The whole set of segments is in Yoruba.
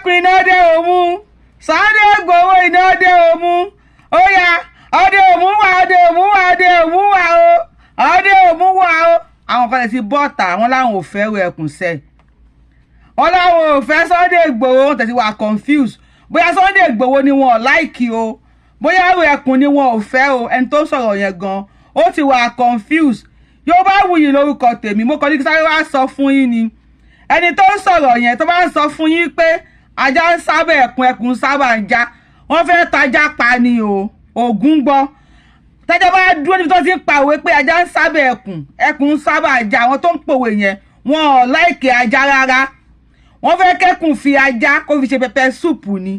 ẹkùn iná dé òmu Sunday Igboho iná dé òmu ó yá ọdẹ òmu wà ọdẹ òmu wà ọdẹ òmu wà o ọdẹ òmu wà o. àwọn kan lè ti bọ́ọ̀tà wọn láwọn ò fẹ́ ru ẹkùn sẹ́ wọn láwọn ò fẹ́ Sunday Igboho wọn tẹ̀sí wà confused bóyá Sunday Igboho ni wọn ò láìkì o bóyá ru ẹkùn ni wọn ò fẹ́ o ẹni tó sọ̀rọ̀ yẹn gan ó ti wà confused. Yorùbáwùyí lórúkọ tèmi mo kàn ní kí sáré wá sọ fún yín ni ẹni tó ń sọ̀rọ̀ yẹn tó bá ń sọ fún yín pé ajá ń sábà ẹkùn sábà ń já wọ́n fẹ́ tajá pa ni o Ògún gbọ́ tájá bá dúró níbi tó ti ń pàwé pé ajá ń sábà ẹkùn sábà já àwọn tó ń pòwe yẹn wọn ò láìkè ajá rárá wọ́n fẹ́ kẹ́kùn fi ajá kó fi ṣe pẹpẹ súùpù ni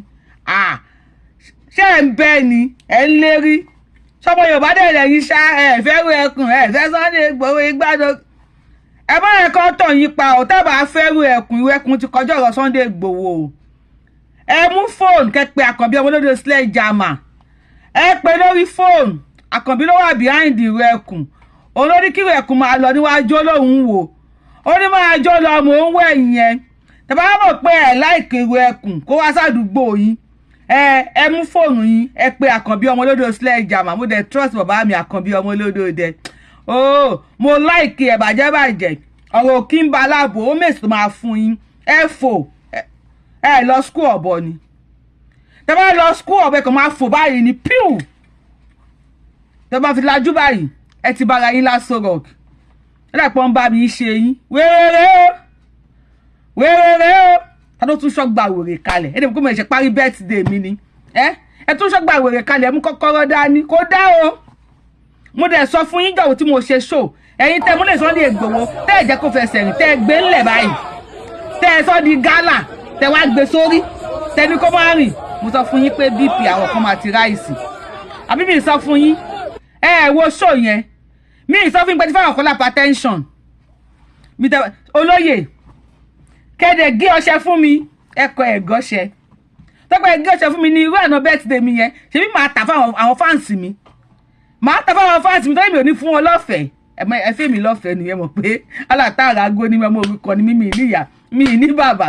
ṣé ẹ̀ ń bẹ́ ni ẹ̀ ń lérí sọmọ Yorùbá dẹ̀ lẹ́yìn ṣá ẹ̀ fẹ́ ru ẹkùn ẹ̀ fẹ́ Sunday Igboho igbádùn ẹ bá ẹ̀kọ́ tàn yín pa ọ̀ tábà fẹ́ ru ẹkùn ìwé ẹkùn ti kọjá ọ̀rọ̀ Sunday Igboho o ẹ mú fóònù kẹ́pẹ́ Àkànbí ọmọ olódò sledgehammer ẹ pè lórí fóònù Àkànbí ló wà behind ìwé ẹkùn olórí kí ìwé ẹkùn máa lọ níwájú olóhùn wò ó ní máa jó lọ mò ń wẹ̀ yẹn tẹ́ bá mọ̀ pé ẹ̀ láìkè ìwé ẹkùn kó wá sádùúgbò yín ẹ mú fóònù yín ẹ pè Àkànbí ọmọ olódò sledgehammer mo dẹ̀ trust bàbá mi Àkànbí ọmọ olódò dẹ mo láìkè ẹ̀ bàjẹ́ ọ̀rọ̀ kí n ba aláàbò ó mèsì tó máa fún yín ẹ fò ẹ lọ school ọ̀bọ ni tẹ́ bá lọ school ọ̀bẹ kan máa fò báyìí ni píù tẹ́ bá fi lajú báyìí ẹ ti bára yín lásán rock ẹ dàpọ̀ ń bá mi ṣe yín wéré o ta ló tún ṣọ́gbà wèrè kalẹ̀ ẹ dẹ̀ kó mo ṣe parí birthday mi ni ẹ tún ṣọ́gbà wèrè kalẹ̀ mú kọ́kọ́rọ́ dání kó dá o mo dẹ̀ sọ fún yín jọ̀wọ́ tí mo ṣe show ẹ̀yin tẹ́ mo lè Sunday Igboho tẹ́ ẹ̀ jẹ́ kó fẹsẹ̀ rìn tẹ́ ẹ gbé ńlẹ̀ báyìí tẹ́ ẹ sọ di gálà tẹ́ wá gbé sórí tẹ́ ní kó má rìn mo sọ fún yín pé BP àwọn kan máa ti ráìsì àbí mi sọ fún yín wo show yẹn mi sọ fún yín pé tí fáwọn kan lápá tension mi tẹ olóyè kéde gé ọṣẹ fún mi ẹkọ ẹgọṣẹ tọpẹ gé ọṣẹ fún mi ní irú àná birthday mi yẹn ṣebí màá tà fún àwọn fáǹsì mi màá tà fún àwọn fáǹsì mi tó mi ò ní fún wọn lọ́fẹ̀ẹ́ ẹ fẹ́ mi lọ́fẹ̀ẹ́ nìyẹn mọ̀ pé alátàrà ago ní mẹ́mọ́ orúkọ ni mímì níyà mi ní bàbá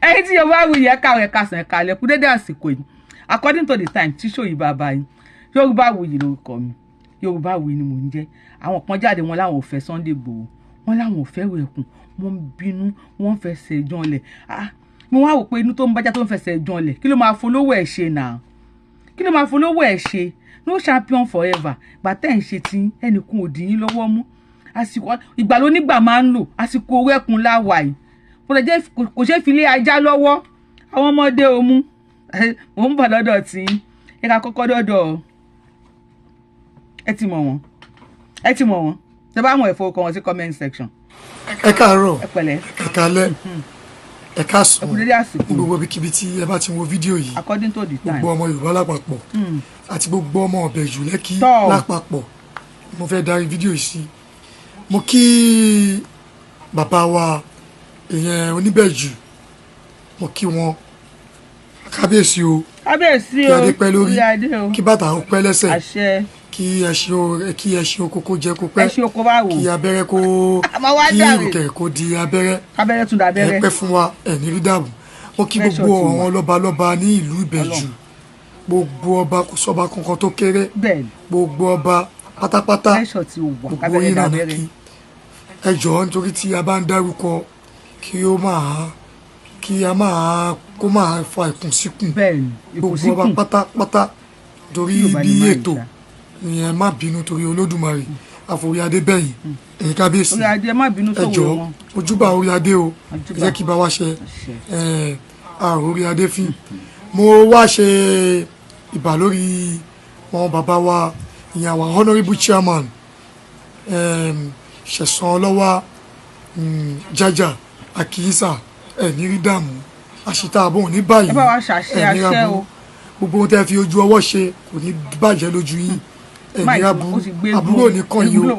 ẹ̀yin tí Yorùbáwùyí ẹ̀ka rẹ̀ kásán ẹ̀ka lẹ́kú dédé àsìkò yìí according to the time tí ṣòyí bàbá yìí Yorùbáwùyí lórúkọ mi Yorùbáwùyí ni mò ń jẹ́ àwọn kan jáde wọn láwọn ò fẹ́ Sunday Igboho wọn láwọn ò fẹ́ ru ẹkùn wọn ń bínú wọn ń fẹsẹ̀ janlẹ̀ mo wá wò pé inú tó ń bájá tó ń fẹsẹ̀ janlẹ̀ kí ló máa folówó ẹ̀ ṣe náà kí ló máa folówó ẹ̀ ṣe no champion forever gbàtẹ́ ń ṣe tí ẹnìkan ò dín yín lọ́wọ́ mú àsìkò ìgbà ló nígbà máa ń lò àsìkò owó ẹkùn láwà yìí kò ṣe fi lé ajá lọ́wọ́ àwọn ọmọdé òmu mò ń bọ̀ lọ́dọ̀ tí ẹ ká kọ́kọ́ dọ́dọ̀ ẹ ti mọ̀ wọ́n tẹ bá mọ̀ ẹ̀fọ́ kan wọn sí comment section. ẹ káàárọ̀ ẹ pẹ̀lẹ́ ẹ káalẹ́ ẹ káàsán gbogbo ibikíbi tí ẹ bá ti wo fídíò yìí according to the time gbogbo ọmọ Yorùbá lápapọ̀ àti gbogbo ọmọ Ìbẹ̀jú Lẹ́kì lápapọ̀ mo fẹ́ darí fídíò yìí sí mo kí bàbá wa èèyàn Oníbẹ̀jú mo kí wọn kábíyèsí o kí adé pẹ́ lórí kí bàtà ó pẹ́ lẹ́sẹ̀ kí ẹṣin oko kó jẹ kó pẹ́ kí abẹ́rẹ́ kó kí ìrùkẹ̀ kó di abẹ́rẹ́ ẹ pẹ́ fún wa ẹ̀ ní rí dàbò mo kí gbogbo àwọn lọ́balọ́ba ní ìlú Ìbẹ̀jú gbogbo ọba kò sọ́ba kankan tó kéré gbogbo ọba pátápátá gbogbo yín náà kí ẹ jọ̀ọ́ nítorí tí a bá ń dárúkọ kó máa fa ìkùnsíkùn gbogbo ọba pátápátá torí bí ètò ìyẹn má bínú torí Olódùmarè àforí adé bẹ́yìn ẹ̀yin kábíyèsí ẹ jọ̀ọ́ ojúbà orí adé o ẹ jẹ́ kí bá wá ṣe orí adé fi mo wá ṣe ìbà lórí wọn bàbá wa ìyẹn àwọn honourable chairman Ṣẹ̀san Ọlọ́wà Jájà Àkíyísà ẹ̀ní rí dààmú àṣìta àbọ̀ ní báyìí ẹ̀ní rabú gbogbo ohun tẹ́ fi ojú ọwọ́ ṣe kò ní bàjẹ́ lójú yín ẹ̀ní àbúrò nìkan yìí o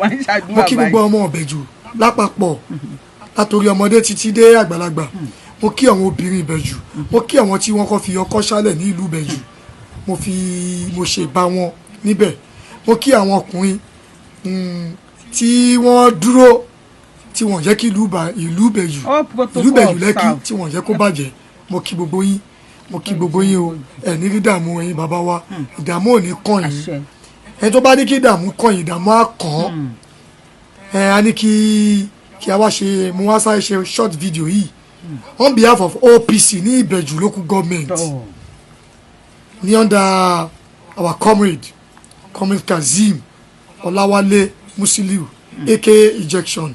mo kí gbogbo ọmọ Ìbẹ̀jú lápapọ̀ látòrí ọmọdé títí dé àgbàlagbà mo kí àwọn obìnrin Ìbẹ̀jú mo kí àwọn tí wọ́n kọ́ fi ọkọ́ ṣálẹ̀ ní ìlú Ìbẹ̀jú mo ṣe bá wọn níbẹ̀ mo kí àwọn ọkùnrin tí wọ́n dúró tí wọ́n jẹ́ kí ìlú Ìbẹ̀jú Lẹ́kì tí wọ́n jẹ́ kó bàjẹ́ mo kí gbogbo yín mo kí gbogbo yín o ẹ ní rí dààmú ẹ̀yin bàbá wa ìdààmú ò ní kàn yín ẹ tó bá ní kí ìdààmú kàn yín ìdààmú á kàn ẹ á ní kí a wá ṣe mo wá sáré ṣe short video yìí on behalf of OPC ní Ìbẹ̀jú local government ní under our comrade Kazeem Ọláwálé Musiliu aka ejection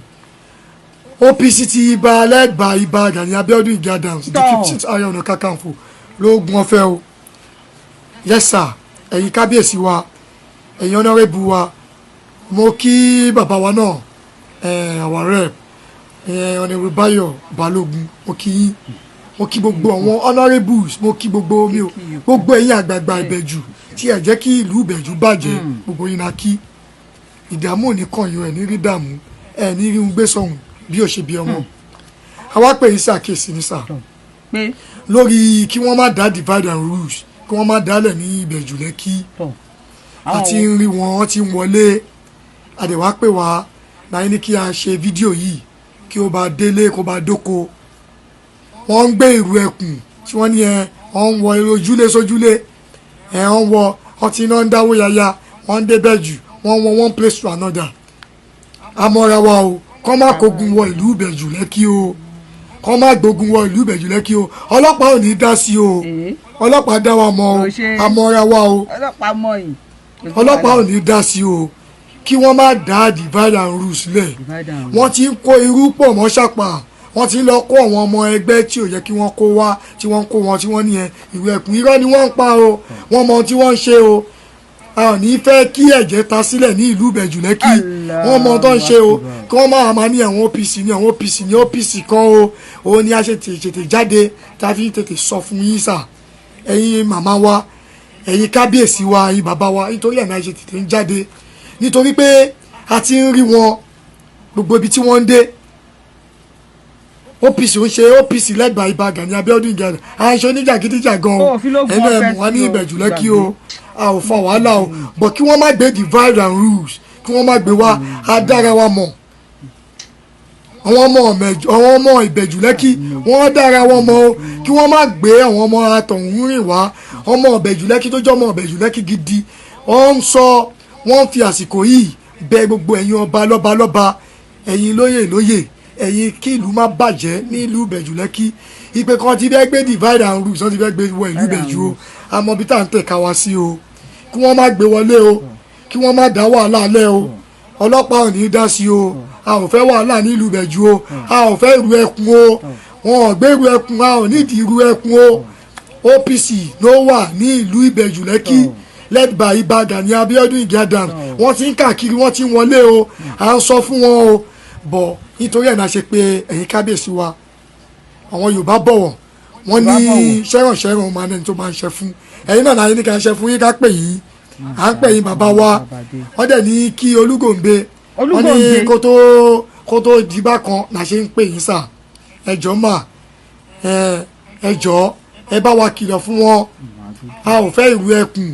OPC ti ibà lẹ́gbàá ibà Gani Abiodun Ige Adams the 15th Ààrẹ Ọ̀nà Kakanfò lóògùn ọ̀fẹ́ o yes sir ẹ̀yin kábíyèsí wa ẹ̀yin honourable wa mo kí bàbá wa náà our rep honourable Báyọ̀ Balógun mo kí yín mo kí gbogbo àwọn honourables mo kí gbogbo mi o gbogbo ẹ̀yin àgbààgbà Ìbẹ̀jú tí ẹ jẹ́ kí ìlú Ìbẹ̀jú bàjẹ́ gbogbo yín náà kí ìdààmú ò ní kàn yín ẹ̀ ní rí dààmú ẹ̀ ní rí ń gbé sọ̀hún bí ó ṣe bí ọmọ àwa pè yín ṣàkíyèsí ní sà lórí kí wọ́n má dá divide and rules kí wọ́n má dálẹ̀ ní Ìbẹ̀jú Lẹ́kì àti ń rí wọn ti ń wọlé àdèwà pè wá náà ní kí a ṣe fídíò yìí kí ó bá délé kó bá dóko wọ́n ń gbé ìrù ẹkùn tí wọ́n ní wọ́n ń wọ ojúlé sójúlé wọ́n ń wọ ọtí iná ń dáwó yaya wọ́n ń dé Ìbẹ̀jú wọ́n wọ one place to another amọ̀ra wa o kọ́ má kógun wọ ìlú Ìbẹ̀jú Lẹ́kì o kọ́ má gbógun wọ ìlú Ìbẹ̀jú Lẹ́kì o ọlọ́pàá ò ní dá sí o ọlọ́pàá dá wa mọ̀ o amọ̀ra wa o ọlọ́pàá ò ní dá sí o kí wọ́n má dá divide and rule sílẹ̀ wọ́n ti ń kó irú pọ̀ mọ́ ṣàpà wọ́n ti ń lọ kó àwọn ọmọ ẹgbẹ́ tí ò yẹ kí wọ́n kó wá tí wọ́n ń kó wọn tí wọ́n ní ìwé ẹ̀kún irọ́ ni wọ́n ń pa o wọ́n mọ ohun tí wọ́n ń ṣe o a ò ní fẹ́ kí ẹ̀jẹ̀ ta sílẹ̀ ní ìlú Ìbẹ̀jú Lẹ́kì wọ́n mọ ohun tó ń ṣe o kí wọ́n máa ní àwọn OPC ní àwọn OPC ní OPC kan o òun ni a ṣe tètè jáde tá a fi tètè sọ fún yín sà ẹ̀yin màmá wa ẹ̀yin kábíyèsí wa ẹ̀yin bàbá wa nítorí ẹ̀ náà ṣe tètè ń jáde nítorí pé a ti ń rí wọn gbogbo ibi tí wọ́n ń dé OPC ń ṣe OPC lẹ́gbàá ibà Gani Abiodun Ige Adams aṣọ oníjàgídíjàgan ẹnu ẹ̀mú wa ní Ìbẹ̀jú Lẹ́kì o a ò fa wàhálà o but kí wọ́n má gbé divide and rules kí wọ́n má gbé wa á dára wa mọ̀ àwọn ọmọ Ìbẹ̀jú Lẹ́kì wọ́n dára wọn mọ̀ o kí wọ́n má gbé àwọn ọmọ àtọ̀hún rìn wá ọmọ Ìbẹ̀jú Lẹ́kì tó jẹ́ ọmọ Ìbẹ̀jú Lẹ́kì gidi wọ́n ń sọ wọ́n fi àsìkò yìí bẹ̀ gbogbo ẹ̀yin ọba lọ́ba ẹ̀yin lóyè ẹ̀yin kí ìlú má bàjẹ́ ní ìlú Ìbẹ̀jú Lẹ́kì ìpè kan ti fẹ́ gbé divide and rules wọ́n ti fẹ́ gbé wọ ìlú Ìbẹ̀jú o àmọ́ bí tá à ń tẹ̀ka wá sí o kí wọ́n má gbé wọlé o kí wọ́n má dá wàhálà lẹ̀ o ọlọ́pàá ò ní dá sí o a ò fẹ́ wàhálà ní ìlú Ìbẹ̀jú o a ò fẹ́ ìrù ẹkùn o wọn ò gbé ìrù ẹkùn a ò nídìí ìrù ẹkùn o OPC ló wà ní ìlú Ìbẹ̀jú Lẹ́kì led by ibà Gani Abiodun Ige Adams wọ́n ti ń káàkiri wọ́n ti ń wọlé o à ń sọ fún wọn o bọ̀ nítorí ẹ̀ náà ṣe pé ẹ̀yin kábíyèsí wa àwọn Yorùbá bọ̀wọ̀ wọ́n ní ṣẹ́rànṣẹ́ràn ọmọ ẹni tó máa ń ṣe fún ẹ̀yin náà láyé ní ká ṣe fún yín ká pè yín à ń pè yín bàbá wa wọ́n dẹ̀ ní kí Olúgòǹbé wọ́n ní kó tó di bákan là ṣe ń pè yín sà ẹjọ́ mà ẹjọ́ ẹ bá wa kìlọ̀ fún wọn a ò fẹ́ ìrù ẹkùn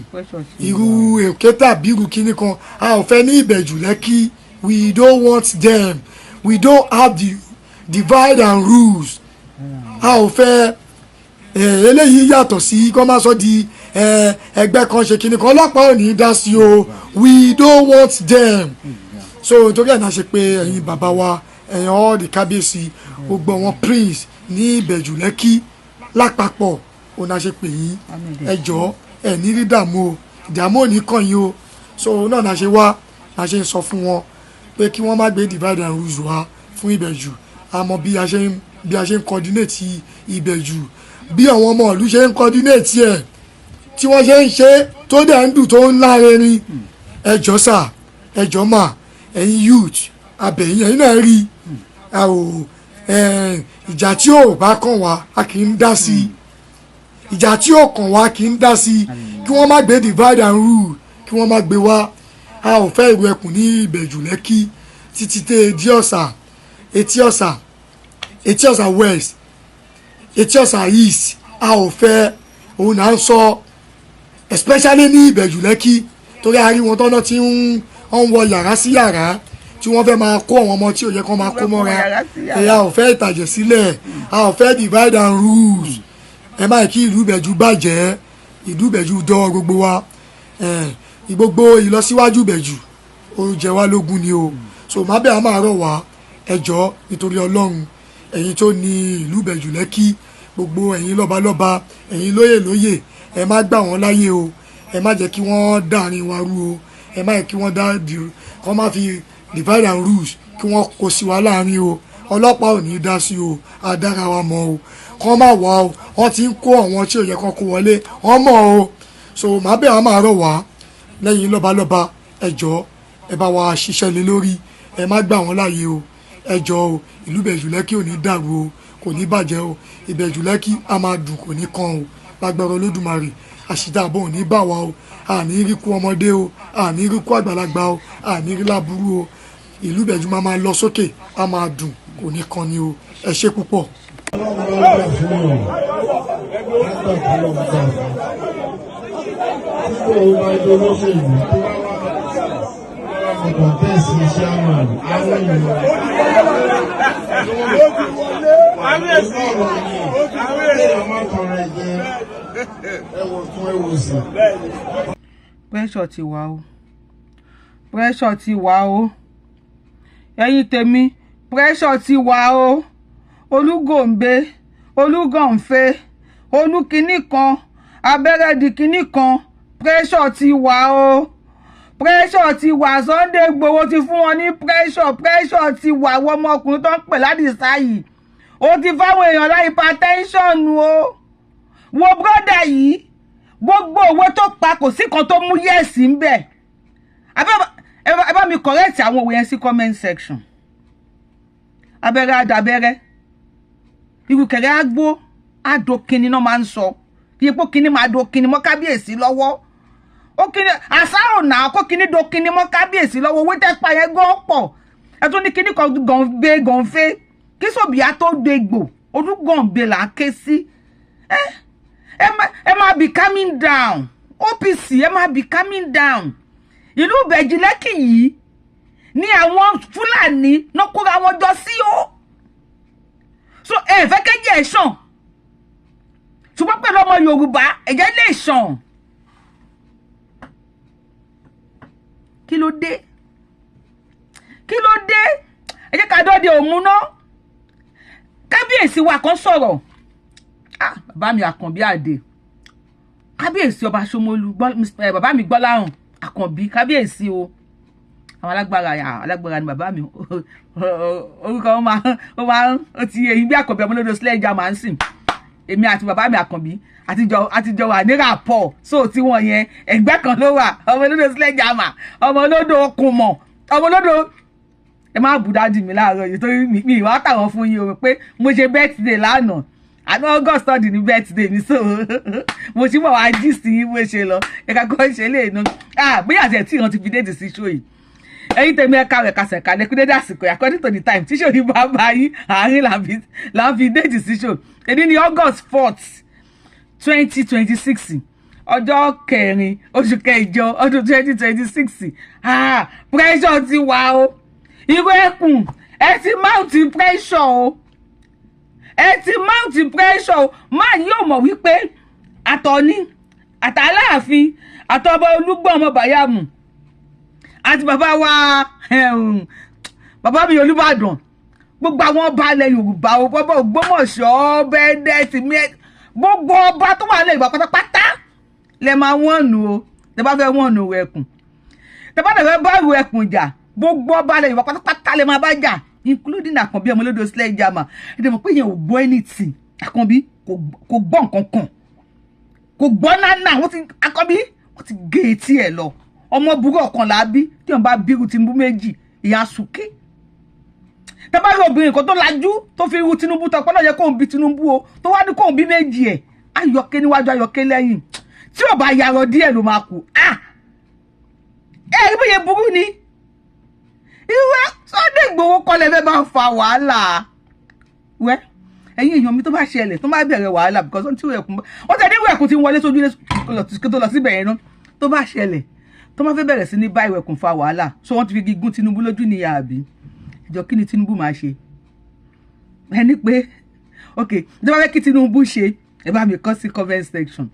ìrù èké tàbí ìrù kíní kan a ò fẹ́ ní Ìbẹ̀jú Lẹ́kì we don't want them we don't have the divide and rules a ò fẹ́ eléyìí yàtọ̀ sí kó má sọ di ẹgbẹ́ kan ṣe kíní kan ọlọ́pàá ò ní dá sí o we don't want them so nítorí ẹ̀ náà ṣe pé ẹ̀yin bàbá wa ẹ̀yin all the kábíyèsí gbogbo wọn prince ní Ìbẹ̀jú Lẹ́kì lápapọ̀ òun náà ṣe pè yín ẹjọ́ ẹ̀ ní rí dààmú o ìdààmú ò ní kàn yín o so òun náà náà ṣe wá náà ṣe ń sọ fún wọn pé kí wọ́n má gbé divide and rules wá fún Ìbẹ̀jú àmọ́ bí a ṣe ń coordinate Ìbẹ̀jú bí àwọn ọmọ ìlú ṣe ń coordinate ẹ̀ tí wọ́n ṣe ń ṣe tó dẹ̀ ń dùn tó ń lárinrin ẹjọ́ sà ẹjọ́ mà ẹ̀yin youth abẹ̀yìn ẹ̀yin náà rí ìjà tí ò bá kàn wá a kì í dá sí ìjà tí ò kàn wá kì í dá sí kí wọ́n má gbé divide and rule kí wọ́n má gbé wá a ò fẹ́ ìrù ẹkùn ní Ìbẹ̀jú Lẹ́kì títí tẹ Etí Ọ̀sà west Etí Ọ̀sà east a ò fẹ́ òun náà ń sọ especially ní Ìbẹ̀jú Lẹ́kì torí a rí wọn tọ́nà tí ń wọ yàrá sí yàrá tí wọ́n fẹ́ máa kó àwọn ọmọ tí ò yẹ kó máa kó mọ́ra a ò fẹ́ ìtàjẹ̀ sílẹ̀ a ò fẹ́ divide and rules ẹ má kí ìlú Ìbẹ̀jú bàjẹ́ ìlú Ìbẹ̀jú dọ́ gbogbo wa gbogbo ìlọsíwájú Ìbẹ̀jú ó jẹ wá lógún ni o so má bẹ́ẹ̀ á máa rọ̀ wá ẹ jọ̀ọ́ nítorí Ọlọ́run ẹ̀yin tó ní ìlú Ìbẹ̀jú Lẹ́kì gbogbo ẹ̀yin lọ́balọ́ba ẹ̀yin lóyè ẹ má gbà wọ́n láyè o ẹ má jẹ́ kí wọ́n dàrin wa rú o ẹ má jẹ́ kí wọ́n kọ́ má fi divide and rules kí wọ́n kó sí wa láàrin o ọlọ́pàá ò ní í dá sí o adára wa mọ́ o kọ́ má wá o wọ́n ti ń kó àwọn tí ò yẹ kó kó wọlé wọ́n mọ̀ o so má bẹ́ẹ̀ á máa rọ̀ wá lẹ́yìn lọ́balọ́ba ẹ jọ̀ọ́ ẹ bá wa ṣiṣẹ́ lé lórí ẹ má gbà wọ́n láàyè o ẹ jọ̀ọ́ o ìlú Ìbẹ̀jú Lẹ́kì ò ní dàrú o kò ní bàjẹ́ o Ìbẹ̀jú Lẹ́kì á máa dùn kò ní kan o lágbára Olódùmarè àṣìdàbọ̀ ò ní bà wá o àní rí kú ọmọdé o àní rí kú àgbàlagbà o àní rí láburú o ìlú Ìbẹ̀jú máa lọ sókè á máa dùn kò ní kan ni o ẹ ṣé púpọ̀. Pressure ti wà o pressure ti wà o ẹ̀yin tèmi pressure ti wà o Olúgòǹbé Olúgànfẹ́ olúkiní kan abẹ́rẹ́ di kiní kan pressure ti wà o pressure ti wà Sunday Igboho ti fún wọn ní pressure ti wà wọ́n ọmọkùnrin tó ń pè ládìsá yìí ó ti fáwọn èèyàn lá hypertension o wo brọ́dà yìí gbogbo òwe tó pa kò sí kan tó mú yẹ́ẹ̀sì ń bẹ̀ ẹ bá mi correct àwọn òwe yẹn sí comment section abẹ́rẹ́ adabẹ́rẹ́ ìrùkẹ̀rẹ́ àgbó àdókìní náà máa ń sọ ipò kíní máa dókìní mọ́ kábíyèsí lọ́wọ́ ó kíní àṣà ọ̀nà kó kíní dókìní mọ́ kábíyèsí lọ́wọ́ owó tẹ́pà yẹn gan pọ̀ ẹ tún ní kíní kan gànfẹ́ kí Sòbíà tó dégbò Olúgànbé là ń ké sí ẹ máa be calming down OPC ẹ máa be calming down ìlú Ìbẹ̀jú Lẹ́kì yìí ní àwọn Fúlàní náà kóra wọn jọ sí o so ẹ fẹ́ kẹ́jẹ́ ẹ̀ sàn ṣùgbọ́n pẹ̀lú ọmọ Yorùbá ẹ̀jẹ̀ lè sàn kí ló dé ẹ jẹ́ ká dọ́de òmùná kábíyèsí wa kan sọ̀rọ̀ bàbá mi Àkànbí Àdè kábíyèsí ọba Ṣómólú bàbá mi Gbọ́láhàn Àkànbí kábíyèsí o àwọn alágbára ni bàbá mi orúkọ wọn máa ó ti èyí bí Àkànbí ọmọlódò sledge máa ń sìn èmi àti bàbá mi Àkànbí àtijọ́ wà ní rapport so tí wọ́n yẹn ẹgbẹ́ kan ló wà ọmọlódò sledge ọmọlódò okùnmọ̀ ọmọlódò ẹ má bù dájú mi láàárọ̀ yìí torí mi ìwà táwọn fún yín o pé mo ṣe birthday lánàá àná August ọdún ní birthday mi so mo ṣì mọ̀ wá gist yín bó ṣe lọ ẹ̀ka kọ́ ṣe lè nu bóyá àti ẹ̀ tí ìrántí fi déètì sí show yìí ẹ̀yin tẹ̀mí ẹ̀ka rẹ̀ kàṣẹ̀ kalẹ̀ kú dédé àsìkò according to the time tí show yìí bá bá yín àárín là ń fi déètì sí show èdè ní August 4th 2026 ọjọ́ kẹrin oṣù kẹjọ ọdún 2026 pressure ti wà o ìwé ẹkùn ẹ ti mount pressure o máa yóò mọ̀ wípé àtọ̀ní àtàláàfin àtọba Olúgbọ́n ọmọ Bàyámù àti bàbá wa bàbá mi Olúbàdàn gbogbo àwọn ọba ilẹ̀ Yorùbá o bàbá Ògbómọ̀ṣọ́ bẹ́ẹ̀dẹ́ ti gbogbo ọba tó wà lẹ́yìn pátápátá lẹ máa wọ́n nù o tẹ bá fẹ́ wọ́n nù ẹkùn tẹ bá fẹ́ bá ìwé ẹkùn jà gbogbo ọba ilẹ̀ Yorùbá pátápátá lẹ máa bá jà including Àkànbí ọmọlódò sledgehammer ẹ mọ̀ pé yẹn ò gbọ́ anything Àkànbí kò gbọ́ nǹkan kan kò gbọ́ nánà Àkànbí wọ́n ti gé etí ẹ̀ lọ ọmọ burú ọ̀kan làbí tí wọ́n bá bírú Tinubu méjì ìyá sùké tẹ́bá rí obìnrin kan tó lajú tó fi irú Tinubu tọpọ́ náà yẹ kóun bí Tinubu o tó wá ní kóun bí méjì ẹ̀ Ayọ̀kẹ́ níwájú Ayọ̀kẹ́ lẹ́yìn tí ò bá yarọ díẹ̀ ló máa kú rí bóyá burú ni ìwé Sunday Igboho kọ́lẹ̀ fẹ́ bá fa wàhálà wẹ́ ẹ̀yin èèyàn mi tó bá ṣẹlẹ̀ tó bá bẹ̀rẹ̀ wàhálà because wọ́n ti wẹ̀ ẹ̀kún wọ́n tẹ̀ ní ẹ̀kún tí ń wọlé sójú ilé tó lọ síbẹ̀ yẹn náà tó bá ṣẹlẹ̀ tó máa fẹ́ bẹ̀rẹ̀ sí ní bá ìwẹ̀ ẹ̀kún fa wàhálà so wọ́n ti fi gígùn Tinubu lójú níyà àbí ìjọ kí ni Tinubu máa ṣe ẹni pé ok ìjọba fẹ́ kí Tinubu ṣe ẹ bá mi kọ sí comment section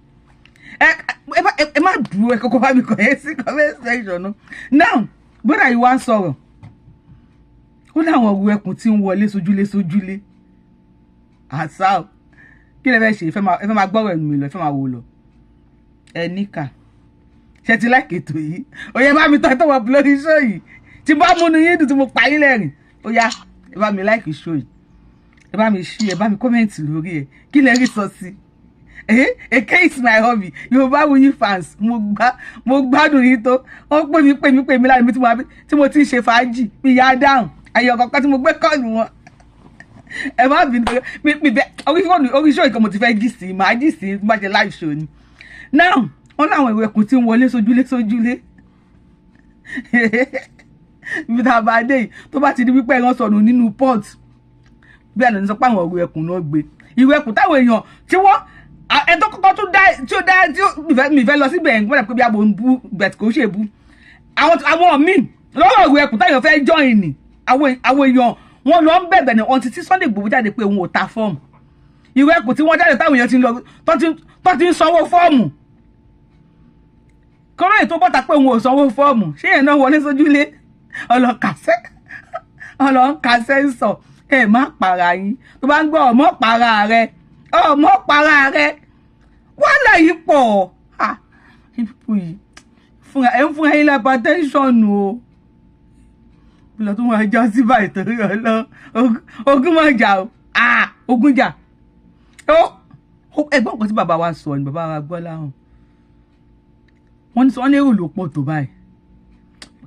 ẹ má dúró ẹ kọ́kọ́ bá mi kọ yẹn sí comment section no now bọ́dà yìí wá ń sọ̀rọ̀ ó láwọn ọ̀rọ̀ ẹkùn tí ń wọlé sójúlé àṣà kí lẹ fẹ́ ṣe ẹ fẹ́ máa gbọ́rọ̀ ẹnu mi lọ ẹ fẹ́ máa wò lọ ẹ níkà ṣe ti láìkè ètò yìí ó yẹ bá mi tọ́ tọ́wọ́ lórí show yìí tí bá múnú yín dùn tí mo pa yín lẹ́rìn ó yá ẹ bá mi láìkè show yìí ẹ bá mi ṣí ẹ bá mi kọ́mẹ̀ntì lórí ẹ kí lẹ rí sọ sí Èké is my hobby Yorùbáwùyí fans mo gbádùn yín tó wọ́n pè mí láti mi tí mo ti ń ṣe fàájì mi yá dáhùn ayọ̀ kọ̀ọ̀kan tí mo gbé kọ́ọ̀lù wọn ẹ má bínú orí show ìkan mo ti fẹ́ jí sí màá jí sí bá ṣe live show ni now wọ́n láwọn ìwé ẹkùn tí ń wọlé sójúlé ibi tá a bá dé yìí tó bá ti di wípé ẹran sọnù nínú port bí àná ní sọ pé àwọn ìwé ẹkùn náà gbé ìwé ẹkùn táwọn èèyàn tí wọ́n ẹ̀tọ́ kọ́kọ́ tó dá tí mi fẹ́ lọ síbẹ̀ ẹ̀ gbọ́dọ̀ pé bí abo ń bú bẹ̀t kò ṣe bú àwọn míì lọ́wọ́ ìwé ẹkùn táwọn fẹ́ join ni àwọn èèyàn wọn lọ ń bẹ̀bẹ̀ ní ọtí tí Sunday Igboho jáde pé òun ò ta fọ́ọ̀mù ìwé ẹkùn tí wọ́n jáde táwọn èèyàn ti ń lọ tó ti ń sanwó fọ́ọ̀mù kọ́rọ́ ètò bọ́ta pé òun ò sanwó fọ́ọ̀mù ṣé yẹn náà wọlé sójúlé ọlọ́kàṣẹ́ ń sọ ẹ má para yín tó bá ń gbọ́ ọmọ para rẹ wọ́n là yí pọ̀ ìpò yìí ẹ̀ ń fún ẹ̀yin lápá tẹ́ńsọ̀nù o lọ tó máa já sí báyìí torí ogun máa jà o ogun jà ẹgbọ́n kan tí bàbá wa sọ ni bàbá wa gbọ́ láhùn wọ́n ní sọ wọ́n ní èrò ló pọ̀ tó báyìí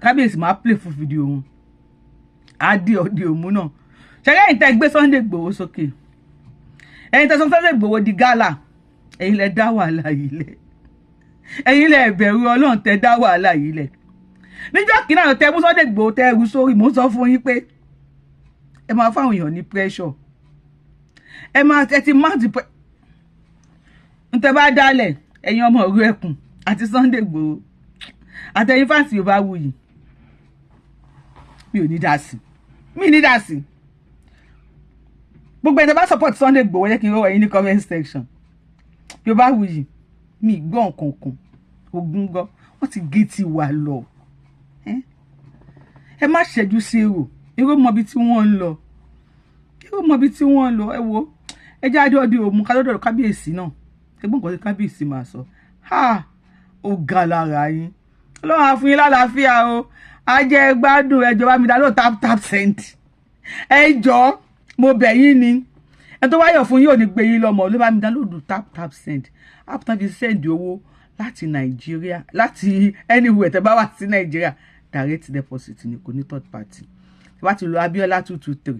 kábíyèsí máa play fún fídíò wọn á dé ọdí òmù náà ṣẹlẹ̀ ẹ̀yin tẹ́ gbé Sunday Igboho sókè ẹ̀yin tẹ́ Sunday Igboho di gálà ẹ̀yin lẹ dá wàhálà yìí lẹ̀ ẹ̀yin lẹ bẹ̀rù Ọlọ́run tẹ́ dá wàhálà yìí lẹ̀ níjọ́ kí náà tẹ́ mú Sunday Igboho tẹ́ ẹrù sórí mò ń sọ fún yín pé ẹ máa fáwọn èèyàn ní pressure ẹ ti má ti ń tẹ́ bá dálẹ̀ ẹ̀yin ọmọ òru ẹkùn àti Sunday Igboho àtẹ̀yin fáǹsì Yorùbáwùyí mi ò ní dá sí gbogbo ẹni bá support Sunday Igboho yẹ kí n rọwọ yín ní comment section Yorùbáwùyí mi gbọ́ nǹkan kan ogun gbọ́ wọ́n ti gé ti wà lọ ẹ má ṣẹ́jú sí èrò mọ ibi tí wọ́n ń lọ ẹ wo ẹ jáde ọdẹ òmu kálọ́dọ̀ kábíyèsí náà ẹgbọ́n nǹkan tí kábíyèsí máa sọ ó ga lára yín Ọlọ́run á fún yín lálàáfíà o ajẹ́ gbádùn ẹjọ́ bá mi dá ló tap send ẹjọ́ mo bẹ̀ yín ni ẹ tó wáyọ̀ fún yín ò ní gbé yín lọ́mọ ló bá mi dá lóòdù tap send after fi send owó láti Nàìjíríà láti anywhere tẹ́ bá wà sí Nàìjíríà direct deposit ni kò ní third party tẹ́ bá ti lo Abiola 223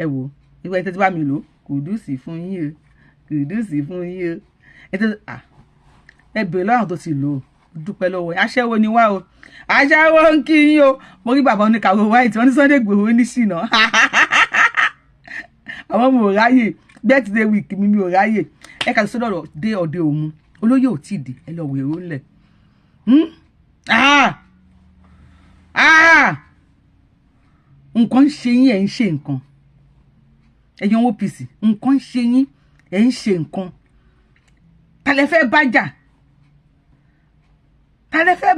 ẹ wo ìwé ẹ tẹ́ ti bá mi lò kùdùsì fún yín o ẹ bèrè lọ́rùn tó ti lò ó dúpẹ́ lọ́wọ́ aṣẹ́wó ni wá o aṣẹ́wó ń kí yín o mo rí bàbá oníkàwé white wọ́n ní Sunday Igboho ní ṣìnà àwọn mo ráyè birthday week mi ò ráyè ẹ kà sọ́dọ̀ dé ọdẹ òmu olóyè ò tí ì dé ẹ lọ wèrò ńlẹ̀ nǹkan ń ṣe yín ẹ̀ ń ṣe nǹkan ẹ̀yin OPC nǹkan ń ṣe yín ẹ̀ ń ṣe nǹkan tálẹ́ fẹ́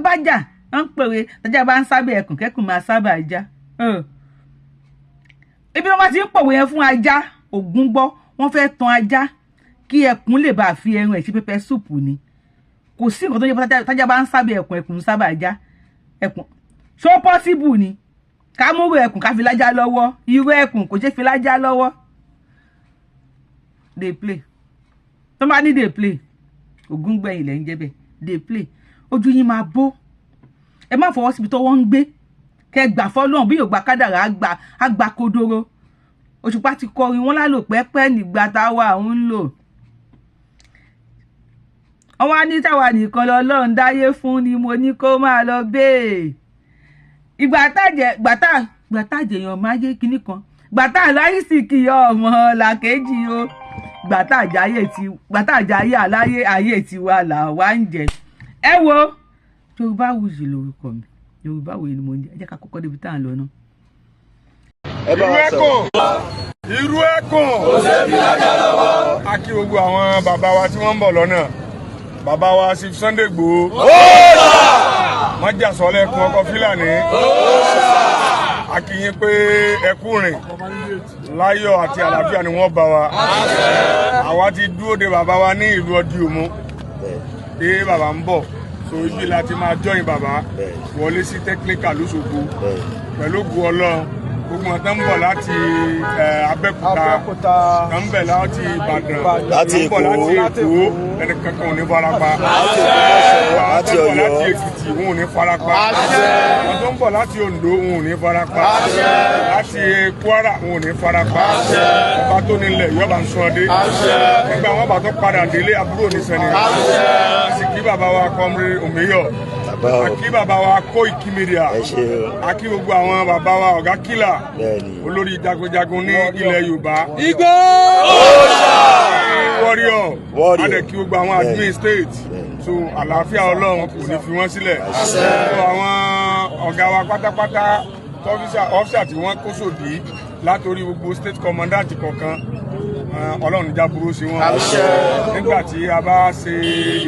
bájà wọ́n ń pèrè tọ́jà bá ń sábẹ̀ ẹkùn kẹ́kùn máa sábà ajá ibi wọn bá ti ń pòwe yẹn fún ajá ògún gbọ́ wọ́n fẹ́ tan ajá kí ẹkùn lè bá fi ẹran ẹ̀ sí pẹpẹ súùpù ni kò sí nǹkan tó yẹ tọ́jà bá ń sábẹ̀ ẹkùn sábà ajá ẹkùn ṣó pọ́síbù ni ká múrò ẹkùn ká fi lájá lọ́wọ́ irú ẹkùn kò ṣe fi lájá lọ́wọ́ dey play tó bá ní dey play ògún gbẹ̀yìn lẹ́ ń jẹ́ bẹ́ẹ̀ dey play ojú yín máa bó ẹ má fọwọ́ síbi tó wọ́n ń gbé kẹ gbà fọ́lọ́run bí yóò gba kádàrá àgbà kodoro Òṣùpá ti kọrin wọn lálò pẹ́pẹ́ nígbà táwa ń lò ọwọ́ ní táwa nìkan lọ́lọ́run dáyé fún ni mo ní kó máa lọ bẹ́ẹ̀ ìgbà tàjẹ̀yàn máa yé kinní kan gbàtà láìsíkì ọmọ làkejì o gbàtà àjáyé aláyé ayé tiwa là wá ń jẹ ẹ wo Yorùbáwùyí lórúkọ mi Yorùbáwùyí ni mo ń jẹ ẹ jẹ́ ká kọ́kọ́ débi tá à ń lọ náà. ẹ bá wa sọ. irú ẹkùn kò sẹ́bi lájà lọ́wọ́. A kí gbogbo àwọn bàbá wa tí wọ́n ń bọ̀ lọ́nà bàbá wa Chief Sunday Igboho wọ́n jà sọ́lẹ̀ ẹkùn ọkọ̀ Fúlàní a kí yín pé ẹkú rìn láyọ̀ àti àlàáfíà ni wọ́n bá wa àwa ti dúró de bàbá wa ní ìlú Ọdí Òmu pé bàbá ń bọ̀ so ibi láti máa jọyìn bàbá wọlé sí technical lóṣogbo pẹ̀lú ògùn Ọlọ́run gbogbo wọn tó ń bọ̀ láti Abẹ́òkúta tó ń bẹ̀ láti Ìbàdàn láti Èkó ẹni kankan ò ní farapa láti Ọ̀yọ́ láti Èkìtì wọn ò ní farapa wọn tó ń bọ̀ láti Oǹdó wọn ò ní farapa láti Kwara wọn ò ní farapa ọba tó nílẹ̀ yọba ń sọ dé nígbà wọn bá tó padà délé àbúrò ní sẹni sì kí bàbá wa Comrade Omeyo àkí bàbá wa Koiki Media àkí gbogbo àwọn bàbá wa ọ̀gá Killer olórí jagunjagun ní ilẹ̀ Yorùbá Igbo warrior adẹ̀kí gbogbo àwọn admin state so àlàáfíà Ọlọ́run kò ní fi wọ́n sílẹ̀ so àwọn ọ̀gá wa pátápátá ọ́fíṣà tí wọ́n kó sòdí látòrí gbogbo state commandant kọ̀ọ̀kan Ọlọ́run níjà burú sí wọn nígbà tí a bá ṣe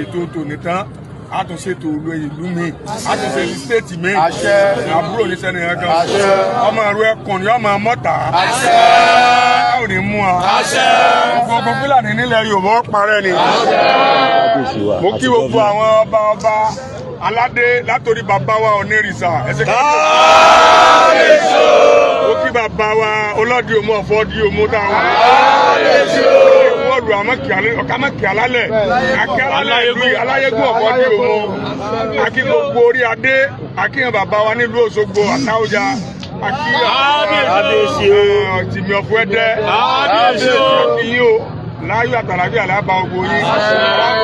ètò tòní tán a tún ṣètò ìlú mi a tún ṣe stéètì mi àbúrò ní sẹ́ni ẹ̀kan ọmọ ẹ̀rọ ẹkùn ni ọmọ mọ́ta a ò ní mú wa gbogbo Fúlàní nílẹ̀ Yorùbá parẹ́ ni mo kí gbogbo àwọn ọba aládé látòrí bàbá wa Onírìṣà ẹsẹ̀ kí mo kí bàbá wa Ọlọ́dì Òmu Ọ̀fọ́dì Òmu táwọn wọ́ọ̀lù ọ̀kámẹ́kì alálẹ̀ aláyégún Ọ̀fọ́dì Òmu akí gbogbo orí adé akíyàn bàbá wa nílùú Òṣogbo àtàwọ̀jà akíyàn tìmí ọ̀fọ̀ ẹ̀dẹ́ akíyàn o láyọ̀ àtàlàbí àlábà ogbó yín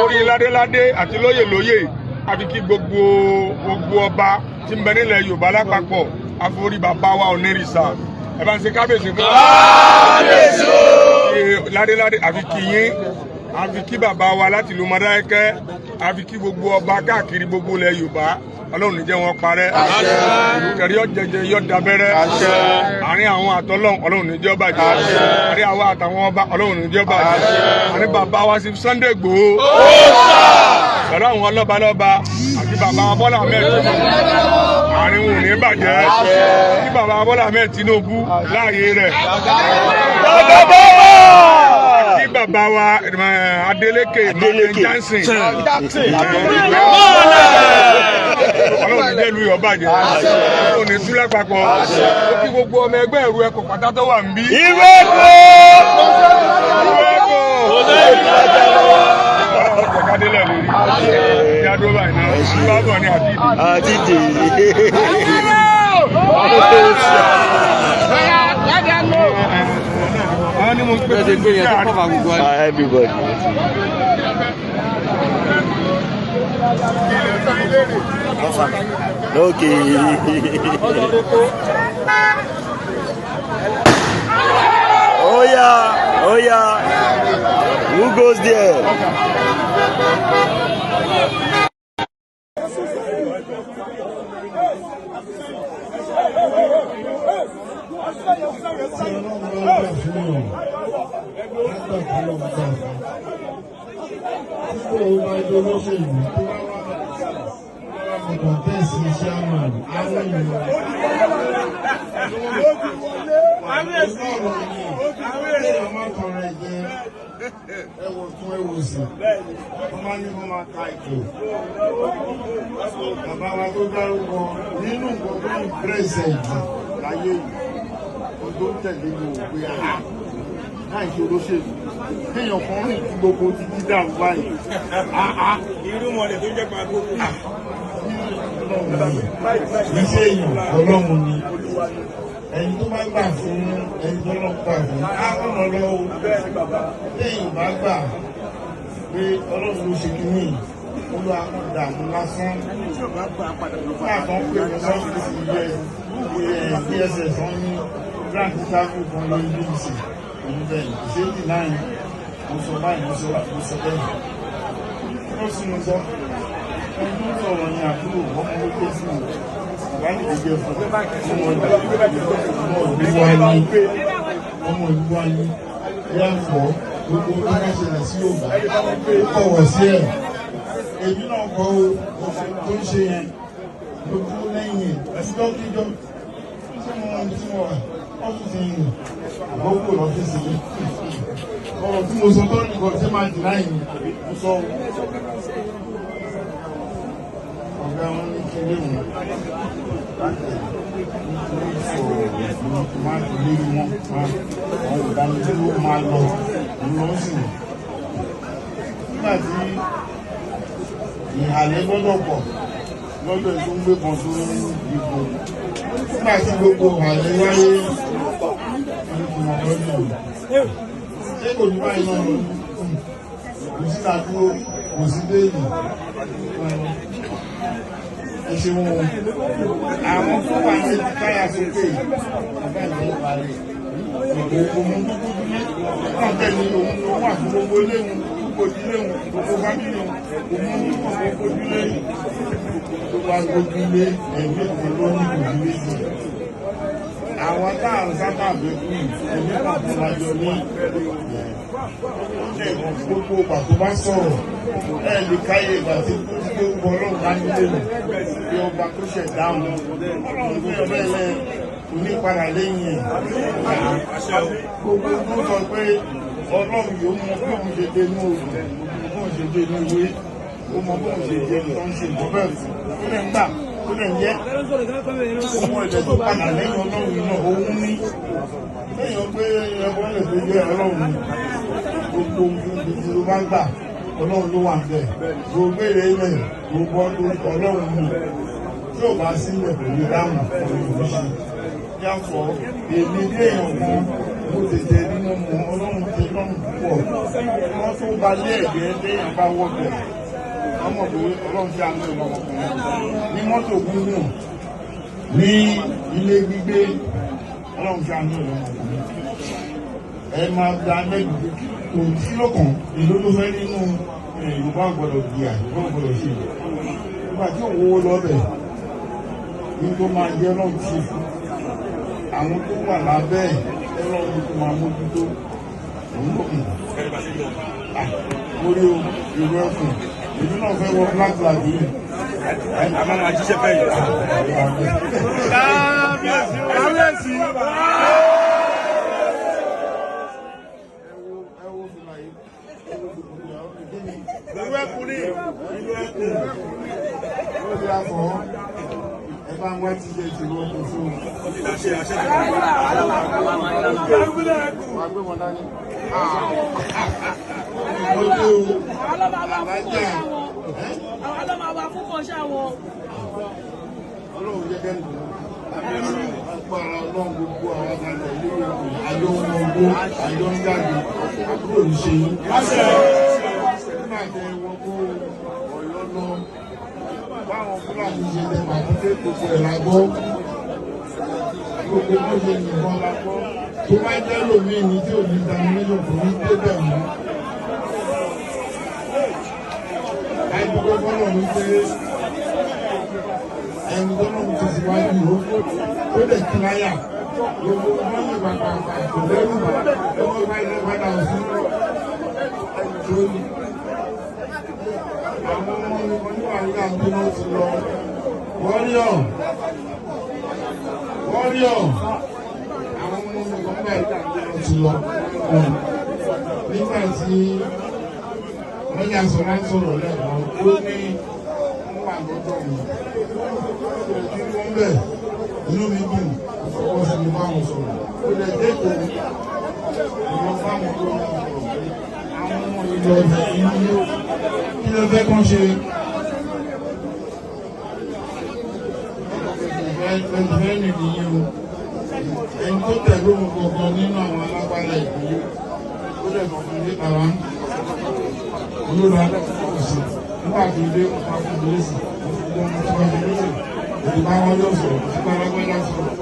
orí ládéládé àti lóyè àfi kí gbogbo ọba tí ń bẹ nílẹ̀ Yorùbá lápapọ̀ àforí bàbá wa Onírìṣà ẹ bá ń ṣe kábíyèsí fún ládéládé àfi kí yín àfi kí bàbá wa láti ìlú Mọdákẹ́kẹ́ àfi kí gbogbo ọba káàkiri gbogbo ilẹ̀ Yorùbá Ọlọ́run ní jẹ́ wọn parẹ́ ìrùkẹ̀rí ọ̀jẹ̀jẹ̀ yọ̀ dábẹ́rẹ́ àárín àwọn àtọ́lọ́run Ọlọ́run ní jẹ́ bàjẹ́ àárín àwọn àtàwọn ọba Ọlọ́run ní jẹ́ bàjẹ́ àárín bàbá wa Chief Sunday Igboho pẹ̀lú àwọn ọlọ́balọ́ba àti bàbá wa Bọ́lá Ahmed àárín wọn ò ní bàjẹ́ kí bàbá wa Bọ́lá Ahmed Tinubu láàyè rẹ̀ kí bàbá wa Adeleke Johnson Ọlọ́run ní jẹ́ lu yọ̀ bàjẹ́ Ọlọ́run ní túlẹ̀ papọ̀ ó kí gbogbo ọmọ ẹgbẹ́ ẹ̀rù ẹ̀kọ́ pátá tó wà ń bí. Kadélẹ̀ lórí ní adúró báyìí náà bábọ̀ ní àdídì. Àwọn ni mo gbé ṣe gbé yẹn tó kọ́fà gbogbo ayé. Everybody. Okay. Oh yeah. Who goes there? Ẹwọ tún ẹwọ sí wọ́n máa ní wọ́n máa ka ètò bàbá wa tó dárúkọ nínú nǹkan tó ń pírẹsẹ̀ntì láyé yìí wọ́n tó ń tẹ̀lé ní òpé àá láì ṣe olóṣèlú kéèyàn kan rìn tí gbogbo ti jí dàrú báyìí àá irú mọ̀lẹ̀ tó jẹ́ pàgó iṣẹ́ èèyàn Ọlọ́run ni ẹni tó bá gbà fún ẹni tó lọ gbà fún ákùnà lọ́wọ́ lẹ́yìn bá gbà pé Ọlọ́run ló ṣe kí ní olú akọ̀dàmú lásán láàkan pé wọ́n sọ́ọ̀sì DSS wọ́n ní grant sáfù kan lórí BBC òun bẹ́ẹ̀ ìṣèjì náà mo sọ báyìí mo sọ bẹ́ẹ̀ ó sì mo sọ ẹni tó sọ̀rọ̀ ní àbúrò wọ́n mú ló sí mi wà ní ìdíje fún ọmọ ìgbà ọmọ ìlú wa ní ẹ̀yà fọ́ gbogbo tó bá ṣẹlẹ̀ sí Yorùbá kọ̀wọ̀ sí ẹ̀. Èmi náà kọ́ òfin tó ń ṣe yẹn lójú lẹ́yìn ẹ̀sìjọ́ kíjọ́ tí wọ́n wà ọ́fíìsì yìí àgbọ̀kù lọ́fíìsì yìí. Ọ̀rọ̀ tí mo sọ tó nìkan tí máa jìnnà yìí mo sọ ọ̀gá wọn ní kí lé wọn láti sọ̀rọ̀ máa ń lé wọn àwọn ìdánilẹ́wọ́ máa lọ lọ́sìn. Nígbà tí ìhàlẹ́ gbọ́dọ̀ pọ̀ lọ́dọ̀ tó ń gbé kan tó ń dìbò. Nígbà tí gbogbo ìhàlẹ́ wáyé ní ìmọ̀ lọ́dọ̀ ṣé kò ní báyìí náà lọ kò sí ìdádúró kò sí déèlì. Ẹ ṣe wọn àwọn tó wà ní káyà sókè ọ̀gá ìjọba parí ìgbòho náà tẹ̀lé òun tó wà fún gbogbo léwu gbogbo ìdílé wọn gbogbo fámìlì wọn òun ní gbogbo ìdílé tó wá gbogbo ilé ẹ̀mí kan ló ní ìdílé sí. Àwọn táwọn sábà bẹ kú ẹ̀mí kan tó máa jọ ní gbogbo pàtó bá sọ̀rọ̀ ẹ̀ lè káyé ìgbà tí ó ń bọ̀ ọlọ́run bá nílé nù bí ọba tó ṣẹ̀ dáhùn ọlọ́run tó yọ bẹ́ẹ̀ lẹ́ onípadà lẹ́yìn ẹ̀. Gbogbo tó sọ pé ọlọ́run yóò mọ bí òun ṣe dé ní òògùn bí òun ṣe dé ní ìwé ó mọ bí òun ṣe dé tó ń ṣe ìbọn bẹ́ẹ̀ tó lè ń gbà tó lè ń yẹ ọmọ ìjẹ́ tó padà lẹ́yìn ọlọ́run náà òun ní lẹ́yìn pé ẹ̀kọ́ lè fi jẹ́ ọlọ́run gbogbo ibi ló bá gbà ọlọ́run ló wà bẹ́ẹ̀ gbogbo èrè ilẹ̀ gbogbo ọlọ́run ní tí ò bá sílẹ̀ pẹ̀lú dáhùn ọ̀rọ̀ ìṣe yàtọ̀ èmi dé èèyàn kan mo tètè nínú mu ọlọ́run ti lọ́run púpọ̀ wọ́n tó ba lé ẹ̀gbẹ́ téèyàn bá wọ́ bẹ̀ ọmọ pé ọlọ́run ti àmì ọmọkùnrin ní mọ́tò gúngùn ní ilé gbígbé ọlọ́run ti àmì ọmọkùnrin ẹ máa gba lẹ́gbẹ̀ẹ́ kò sí lọ́kàn èlò ló fẹ́ nínú Yorùbá gbọ́dọ̀ di àìgbọ́n gbọ́dọ̀ ṣe nígbà tí òun owó lọ́bẹ̀ ní tó máa jẹ́ ọlọ́run ti àwọn tó wà lábẹ́ ọlọ́run tó máa mójútó òun ló kùn orí o ìlú ẹkùn ìlú náà fẹ́ wọ black flag yìí. A máa jíṣẹ́ fẹ́ yìí. Kábíyèsí. Ìlú ẹkùn ní ìlú ẹkùn ló di àfọ̀ ẹ bá ń wá ti ṣe ìṣòro ọkùn fún un. Wà gbé wọn dání. Àwọn ọlọ́mọ àwa fún kọ́ṣẹ́ àwọn. Ọlọ́run jẹ́ kẹ́nu. Agbára ọlọ́run gbogbo àwọn àgbàlẹ̀ ilé ìwé àjọ ọmọ ogun àjọ ń jáde àbúrò ní ṣe yín. Nígbà tẹ wọ́n kó Ọ̀yọ́ lọ báwọn Fúlàní ṣe tẹ Màkúndé gbogbo ẹ̀ la gbọ́. Gbogbo bó ṣe yìnbọn la gbọ́. Tó bá jẹ́ lómi ní tí ò ní dání nínú kò ní débẹ̀ mọ́. Àìdúgbò fọ́nà ní pé ẹni tó náà ti síwájú ó lè kí láyà gbogbo wọn ní pàpàpà kò lẹ́rù lọ́wọ́ bá ilé padà sí lórí. Àwọn ọmọ oníwà ní àgbẹ̀mọ́ ti lọ wọ́ríọ̀ àwọn ọmọ oníwà ní àgbẹ̀mọ́ ti lọ nígbà tí wọ́n yà sọ̀rọ̀ sọ̀rọ̀ lẹ́ẹ̀kan ó ní wọ́n wà lọ́dọ̀ mi kí wọ́n bẹ̀ inú mi dùn ọwọ́ sí mi bá wọn sọ̀rọ̀ ó lè dẹ́kọ̀ ìwọ̀n fáwọn tó ń sọ̀rọ̀ àwọn ọmọ ìlọ ìlú kí ló fẹ́ kán ṣe ẹgbẹ́ nìyí o ẹni tó tẹ̀lé òun gbọ̀ngàn nínú àwọn alágbálẹ̀ ìlú ó lè kọ̀ọ̀kan ní tàwa olóra ọ̀sẹ̀ nígbà tó dé ọ̀pá fún ìgbésì ọ̀pọ̀ ọmọ tó bá fi lóṣè èdè bá wọn yóò sọ̀rọ̀ nípa alágbádá sọ̀rọ̀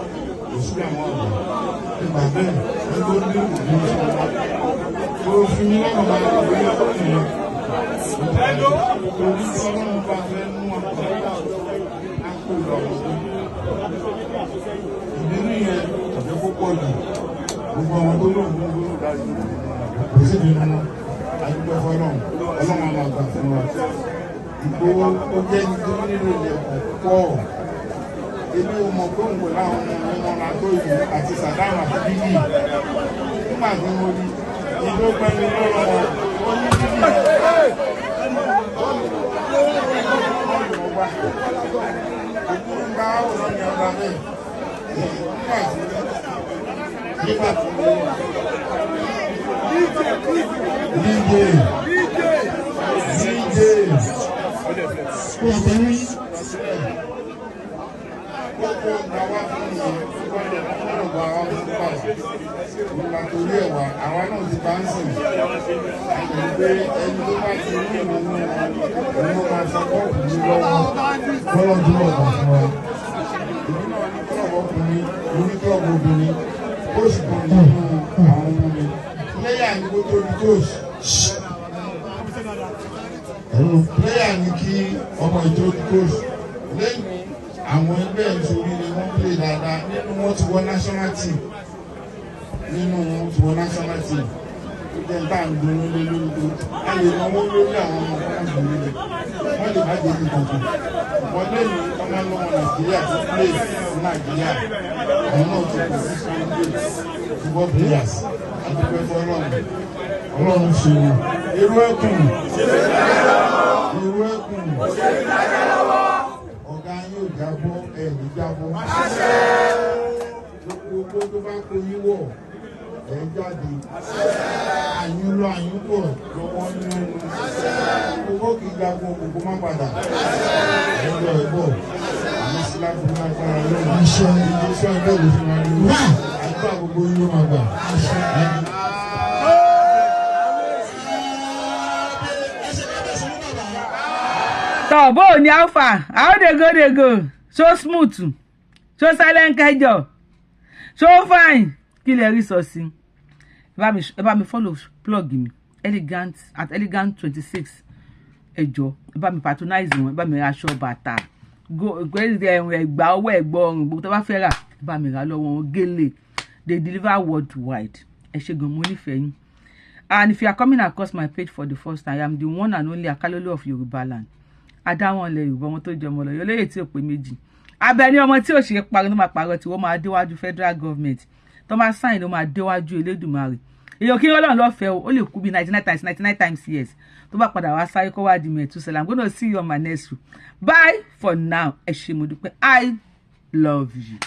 kò sí àwọn ọ̀dọ́ nígbà bẹ́ẹ̀ ẹgbẹ́ ó dé òbí sọ̀rọ̀ ó fi ní lọ́nà bá yọ pé ó ní ìyẹn òbí tí ọlọ́run bá fẹ́ mú ọ̀pọ̀ àpò ìlọ́wọ́ ìdí nìyẹn ọ̀dẹ́ púpọ̀ jù gbogbo àwọn tó lóun kò sí nínú àdúgbò fọlọ́run ọlọ́run àwọn àgbà fún wa. Ìgbòho ó jẹ́ nítorí nínú ilẹ̀ pọ̀. Èmi ò mọ̀ pé òun pẹ̀lú àwọn ọmọ ọmọ tó yìí àti sàdámà àti bíbí. Nígbà tí mo rí ìlú pẹ̀lú lọ́rọ̀ wọn, ó ní bíbí. Òkú ń bá àwòrán ní ọba bẹ́ẹ̀. Nígbà tí mo gbogbo ìgbàwá fún mi gbọ́dọ̀ lọ́gbà ọdún pàṣẹ nígbà torí ẹ̀wà àwa náà ti bá ń sìn àti pé ẹni tó bá ti rí ìlú ìlú máa sọ bọ́ọ̀lù ní lọ́wọ́ bọ́lọ̀ tó lọ́gbà fún wa. Èmi náà ní kílọ̀bù ọkùnrin mo ní kílọ̀bù obìnrin kóòsì kan nínú àwọn ọmọ mi pléyà ní kó tóbi kóòsì pléyà ní kí ọmọ ìtóbi kóòsì lẹ́yìn àwọn ẹgbẹ́ ìṣòrí ni wọ́n play dáadáa nínú wọn ti wọ national team ó jẹ́ bá ń dúró lé lórí tó a lè náwó lórí àwọn ọmọ ọmọ ìgbòho rẹ̀ wọ́n lè má jẹ́ nìkankan wọ́n lẹ́yìn ọmọ ọlọ́mọ nàìjíríà tó play ní nàìjíríà àwọn náà ti kò sí sọ́ọ́ football players adúpẹ́ ọlọ́run ṣe irú ẹkùn ọ̀gá yóò jábọ́ ẹ̀mí jábọ́. Gbogbo tó bá kó yín wọ̀ ẹ̀ jáde. Àyún lọ àyún bọ̀ lọ́wọ́ nínú. Gbogbo kì í jagun gbogbo má padà. Ẹ̀jọ̀ ẹ̀ bọ̀. Àmì síláàbù máa gbára lọ́wọ́. Iṣẹ́ ẹgbẹ́ ló fi máa lò. Àdúrà gbogbo yín ló máa gbà. So, bo ni alpha, how they go, so smooth, so silent kẹjọ, so fine, kí lẹ rí sọ sí. Ẹ bá mi follow plug mi, elegant at elegant 26, ẹjọ, ẹ bá mi patronize wọn, ẹ bá mi ra aṣọ bàtà, ẹgbà ọwọ́ ẹgbọ́ ọrùn, gbogbo tó bá fẹ́ rà, ẹ bá mi rà lọ́wọ́ wọn gélé, they deliver worldwide, ẹ ṣé gan mo nífẹ̀ẹ́ yín. And if you are coming across my page for the first time, I am the one and only Akalolo of Yoruba land. Adáwọn ilẹ̀ Yorùbá wọn tó jọmọ lọ yọlẹ́yẹ tí ò pé méjì Abẹ́ní ọmọ tí ò ṣe parọ́ ló máa parọ́ tí wọ́n máa déwájú federal government tó máa sáìn ló máa déwájú Elédùmarè èèyàn kí Ọlọ́run lọ́fẹ̀ẹ́ o ó lè kú bí 99 times yes tó bá padà wá sáré kó wá di Methuselah. I'm gonna see you on my next one. Bye for now. Ẹ ṣé mo dúpẹ́. I love you.